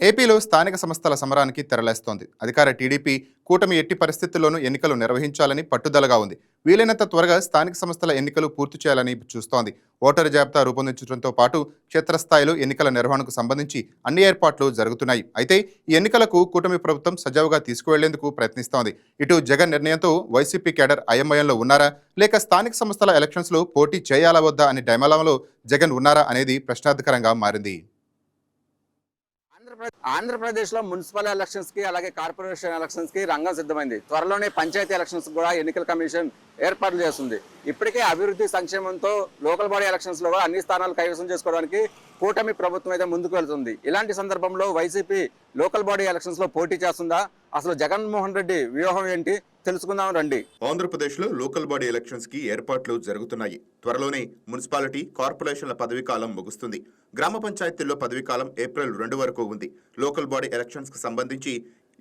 ఏపీలో స్థానిక సంస్థల సమరానికి తెరలేస్తోంది. అధికార టీడీపీ కూటమి ఎట్టి పరిస్థితుల్లోనూ ఎన్నికలు నిర్వహించాలని పట్టుదలగా ఉంది. వీలైనంత త్వరగా స్థానిక సంస్థల ఎన్నికలు పూర్తి చేయాలని చూస్తోంది. ఓటరు జాబితా రూపొందించడంతో పాటు క్షేత్రస్థాయిలో ఎన్నికల నిర్వహణకు సంబంధించి అన్ని ఏర్పాట్లు జరుగుతున్నాయి. అయితే ఈ ఎన్నికలకు కూటమి ప్రభుత్వం సజావుగా తీసుకువెళ్లేందుకు ప్రయత్నిస్తోంది. ఇటు జగన్ నిర్ణయంతో వైసీపీ కేడర్ అయోమయంలో ఉన్నారా, లేక స్థానిక సంస్థల ఎలక్షన్స్లో పోటీ చేయాలా వద్దా అనే డైమలాలో జగన్ ఉన్నారా అనేది ప్రశ్నార్థకరంగా మారింది. ఆంధ్రప్రదేశ్లో మున్సిపల్ ఎలక్షన్స్కి అలాగే కార్పొరేషన్ ఎలక్షన్స్కి రంగం సిద్ధమైంది. త్వరలోనే పంచాయతీ ఎలక్షన్స్ కూడా ఎన్నికల కమిషన్ ఏర్పాట్లు చేస్తుంది. ఇప్పటికే అభివృద్ధి సంక్షేమంతో లోకల్ బాడీ ఎలక్షన్స్లో కూడా అన్ని స్థానాలు కైవసం చేసుకోవడానికి కూటమి ప్రభుత్వం అయితే ముందుకు వెళ్తుంది. ఇలాంటి సందర్భంలో వైసీపీ లోకల్ బాడీ ఎలక్షన్స్లో పోటీ చేస్తుందా, అసలు జగన్మోహన్ రెడ్డి వ్యూహం ఏంటి తెలుసుకుందాం రండి. ఆంధ్రప్రదేశ్లో లోకల్ బాడీ ఎలక్షన్స్ కి ఏర్పాట్లు జరుగుతున్నాయి. త్వరలోనే మున్సిపాలిటీ కార్పొరేషన్ల పదవీ కాలం ముగుస్తుంది. గ్రామ పంచాయతీల్లో పదవీ కాలం ఏప్రిల్ 2 వరకు ఉంది. లోకల్ బాడీ ఎలక్షన్స్ కు సంబంధించి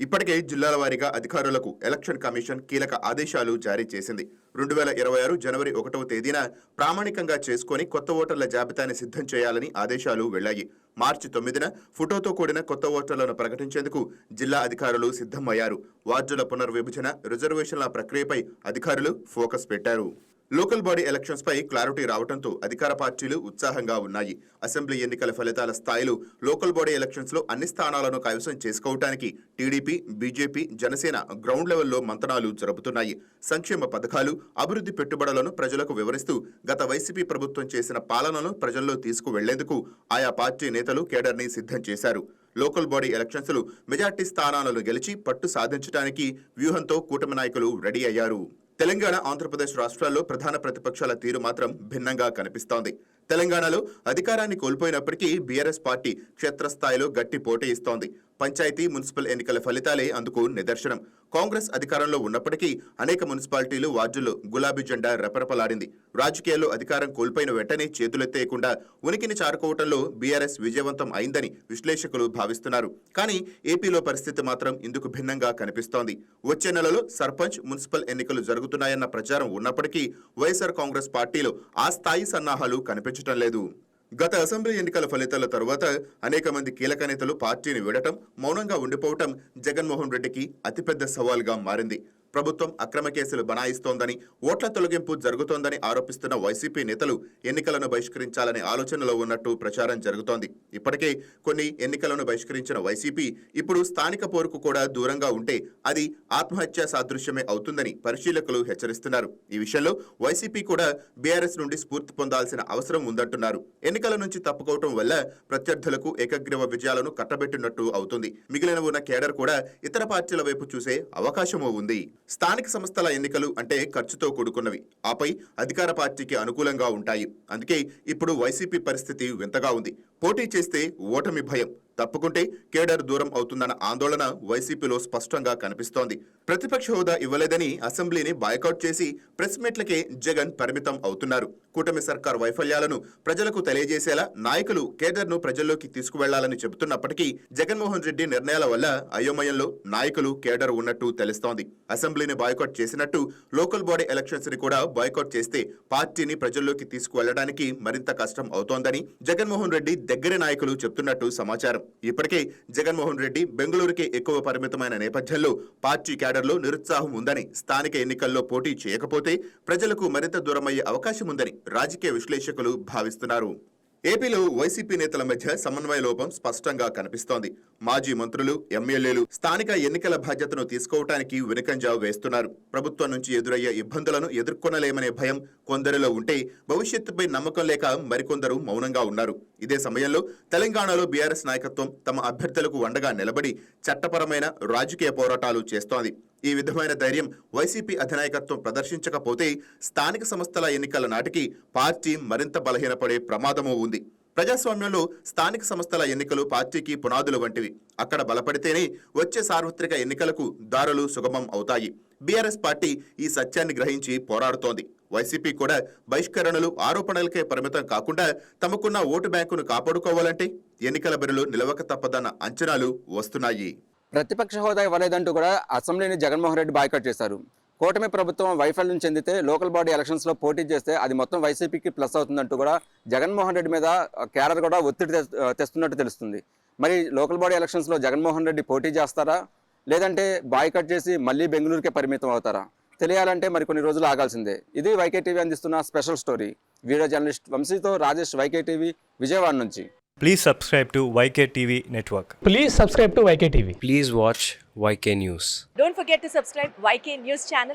ఇప్పటికే జిల్లాల వారీగా అధికారులకు ఎలక్షన్ కమిషన్ కీలక ఆదేశాలు జారీ చేసింది. 2026 జనవరి 1వ తేదీన ప్రామాణికంగా చేసుకుని కొత్త ఓటర్ల జాబితాని సిద్ధం చేయాలని ఆదేశాలు వెళ్లాయి. మార్చి 9న ఫోటోతో కూడిన కొత్త ఓటర్లను ప్రకటించేందుకు జిల్లా అధికారులు సిద్ధమయ్యారు. వార్డుల పునర్విభజన, రిజర్వేషన్ల ప్రక్రియపై అధికారులు ఫోకస్ పెట్టారు. లోకల్ బాడీ ఎలక్షన్స్ పై క్లారిటీ రావడంతో అధికార పార్టీలు ఉత్సాహంగా ఉన్నాయి. అసెంబ్లీ ఎన్నికల ఫలితాల స్థాయిలో లోకల్ బాడీ ఎలక్షన్స్ లో అన్ని స్థానాలను కైవసం చేసుకోవడానికి టీడీపీ, బీజేపీ, జనసేన గ్రౌండ్ లెవెల్లో మంతనాలు జరుపుతున్నాయి. సంక్షేమ పథకాలు, అభివృద్ధి పెట్టుబడులను ప్రజలకు వివరిస్తూ గత వైసీపీ ప్రభుత్వం చేసిన పాలనను ప్రజల్లో తీసుకువెళ్లేందుకు ఆయా పార్టీ నేతలు కేడర్ని సిద్ధం చేశారు. లోకల్ బాడీ ఎలక్షన్స్ లో మెజార్టీ స్థానాలను గెలిచి పట్టు సాధించడానికి వ్యూహంతో కూటమి నాయకులు రెడీ అయ్యారు. తెలంగాణ, ఆంధ్రప్రదేశ్ రాష్ట్రాల్లో ప్రధాన ప్రతిపక్షాల తీరు మాత్రం భిన్నంగా కనిపిస్తోంది. తెలంగాణలో అధికారాన్ని కోల్పోయినప్పటికీ బీఆర్ఎస్ పార్టీ క్షేత్రస్థాయిలో గట్టి పోటీ ఇస్తోంది. పంచాయతీ, మున్సిపల్ ఎన్నికల ఫలితాలే అందుకు నిదర్శనం. కాంగ్రెస్ అధికారంలో ఉన్నప్పటికీ అనేక మున్సిపాలిటీలు, వార్డుల్లో గులాబీ జెండా రెపరెపలాడింది. రాజకీయాల్లో అధికారం కోల్పోయిన వెంటనే చేతులెత్తేయకుండా ఉనికిని చారుకోవటంలో బీఆర్ఎస్ విజయవంతం అయిందని విశ్లేషకులు భావిస్తున్నారు. కానీ ఏపీలో పరిస్థితి మాత్రం ఇందుకు భిన్నంగా కనిపిస్తోంది. వచ్చే నెలలో సర్పంచ్, మున్సిపల్ ఎన్నికలు జరుగుతున్నాయన్న ప్రచారం ఉన్నప్పటికీ వైఎస్ఆర్ కాంగ్రెస్ పార్టీలో ఆ స్థాయి సన్నాహాలు కనిపించడం లేదు. గత అసెంబ్లీ ఎన్నికల ఫలితాల తరువాత అనేక మంది కీలక నేతలు పార్టీని వీడటం, మౌనంగా ఉండిపోవటం జగన్మోహన్ రెడ్డికి అతిపెద్ద సవాల్గా మారింది. ప్రభుత్వం అక్రమ కేసులు బనాయిస్తోందని, ఓట్ల తొలగింపు జరుగుతోందని ఆరోపిస్తున్న వైసీపీ నేతలు ఎన్నికలను బహిష్కరించాలనే ఆలోచనలో ఉన్నట్టు ప్రచారం జరుగుతోంది. ఇప్పటికే కొన్ని ఎన్నికలను బహిష్కరించిన వైసీపీ ఇప్పుడు స్థానిక పోరుకు కూడా దూరంగా ఉంటే అది ఆత్మహత్యా సాదృశ్యమే అవుతుందని పరిశీలకులు హెచ్చరిస్తున్నారు. ఈ విషయంలో వైసీపీ కూడా బీఆర్ఎస్ నుండి స్ఫూర్తి పొందాల్సిన అవసరం ఉందంటున్నారు. ఎన్నికల నుంచి తప్పుకోవటం వల్ల ప్రత్యర్థులకు ఏకగ్రీవ విజయాలను కట్టబెట్టినట్టు అవుతుంది. మిగిలిన ఉన్న కేడర్ కూడా ఇతర పార్టీల వైపు చూసే అవకాశమూ ఉంది. స్థానిక సంస్థల ఎన్నికలు అంటే ఖర్చుతో కూడుకున్నవి, ఆపై అధికార పార్టీకి అనుకూలంగా ఉంటాయి. అందుకే ఇప్పుడు వైసీపీ పరిస్థితి వింతగా ఉంది. పోటీ చేస్తే ఓటమి భయం, తప్పుకుంటే కేడర్ దూరం అవుతుందన్న ఆందోళన వైసీపీలో స్పష్టంగా కనిపిస్తోంది. ప్రతిపక్ష హోదా ఇవ్వలేదని అసెంబ్లీని బాయ్కాట్ చేసి ప్రెస్ మీట్లకే జగన్ పరిమితం అవుతున్నారు. కూటమి సర్కార్ వైఫల్యాలను ప్రజలకు తెలియజేసేలా నాయకులు కేడర్ను ప్రజల్లోకి తీసుకువెళ్లాలని చెబుతున్నప్పటికీ జగన్మోహన్ రెడ్డి నిర్ణయాల వల్ల అయోమయంలో నాయకులు, కేడర్ ఉన్నట్టు తెలుస్తోంది. అసెంబ్లీని బాయ్కాట్ చేసినట్టు లోకల్ బాడీ ఎలక్షన్స్ ని కూడా బాయ్కాట్ చేస్తే పార్టీని ప్రజల్లోకి తీసుకువెళ్లడానికి మరింత కష్టం అవుతోందని జగన్మోహన్ రెడ్డి దగ్గర నాయకులు చెప్తున్నట్టు సమాచారం. ఇప్పటికే జగన్మోహన్ రెడ్డి బెంగళూరుకే ఎక్కువ పరిమితమైన నేపథ్యంలో పార్టీ క్యాడర్లో నిరుత్సాహం ఉందని, స్థానిక ఎన్నికల్లో పోటీ చేయకపోతే ప్రజలకు మరింత దూరమయ్యే అవకాశం ఉందని రాజకీయ విశ్లేషకులు భావిస్తున్నారు. ఏపీలో వైసీపీ నేతల మధ్య సమన్వయ లోపం స్పష్టంగా కనిపిస్తోంది. మాజీ మంత్రులు, ఎమ్మెల్యేలు స్థానిక ఎన్నికల బాధ్యతను తీసుకోవటానికి వెనుకంజ వేస్తున్నారు. ప్రభుత్వం నుంచి ఎదురయ్యే ఇబ్బందులను ఎదుర్కొనలేమనే భయం కొందరిలో ఉంటే భవిష్యత్తుపై నమ్మకం లేక మరికొందరు మౌనంగా ఉన్నారు. ఇదే సమయంలో తెలంగాణలో బీఆర్ఎస్ నాయకత్వం తమ అభ్యర్థులకు అండగా నిలబడి చట్టపరమైన రాజకీయ పోరాటాలు చేస్తోంది. ఈ విధమైన ధైర్యం వైసీపీ అధినాయకత్వం ప్రదర్శించకపోతే స్థానిక సంస్థల ఎన్నికల నాటికి పార్టీ మరింత బలహీనపడే ప్రమాదమూ ఉంది. ప్రజాస్వామ్యంలో స్థానిక సంస్థల ఎన్నికలు పార్టీకి పునాదులు వంటివి. అక్కడ బలపడితేనే వచ్చే సార్వత్రిక ఎన్నికలకు దారులు సుగమం అవుతాయి. బీఆర్ఎస్ పార్టీ ఈ సత్యాన్ని గ్రహించి పోరాడుతోంది. వైసీపీ కూడా బహిష్కరణలు, ఆరోపణలకే పరిమితం కాకుండా తమకున్న ఓటు బ్యాంకును కాపాడుకోవాలంటే ఎన్నికల బరిలో నిలవక తప్పదన్న అంచనాలు వస్తున్నాయి. ప్రతిపక్ష హోదా ఇవ్వలేదంటూ కూడా అసెంబ్లీని జగన్మోహన్ రెడ్డి బాయ్కాట్ చేశారు. కూటమి ప్రభుత్వం వైఫల్యం చెందితే లోకల్ బాడీ ఎలక్షన్స్లో పోటీ చేస్తే అది మొత్తం వైసీపీకి ప్లస్ అవుతుందంటూ కూడా జగన్మోహన్ రెడ్డి మీద కేడర్ కూడా ఒత్తిడి తెస్తున్నట్టు తెలుస్తుంది. మరి లోకల్ బాడీ ఎలక్షన్స్లో జగన్మోహన్ రెడ్డి పోటీ చేస్తారా, లేదంటే బాయ్కట్ చేసి మళ్ళీ బెంగళూరుకే పరిమితం అవుతారా? తెలియాలంటే మరి కొన్ని రోజులు ఆగాల్సిందే. ఇది వైకే టీవీ అందిస్తున్న స్పెషల్ స్టోరీ. వీడియో జర్నలిస్ట్ వంశీతో రాజేష్, వైకే టీవీ, విజయవాడ నుంచి. Please subscribe to YK TV Network. Please subscribe to YK TV. Please watch YK News. Don't forget to subscribe YK News channel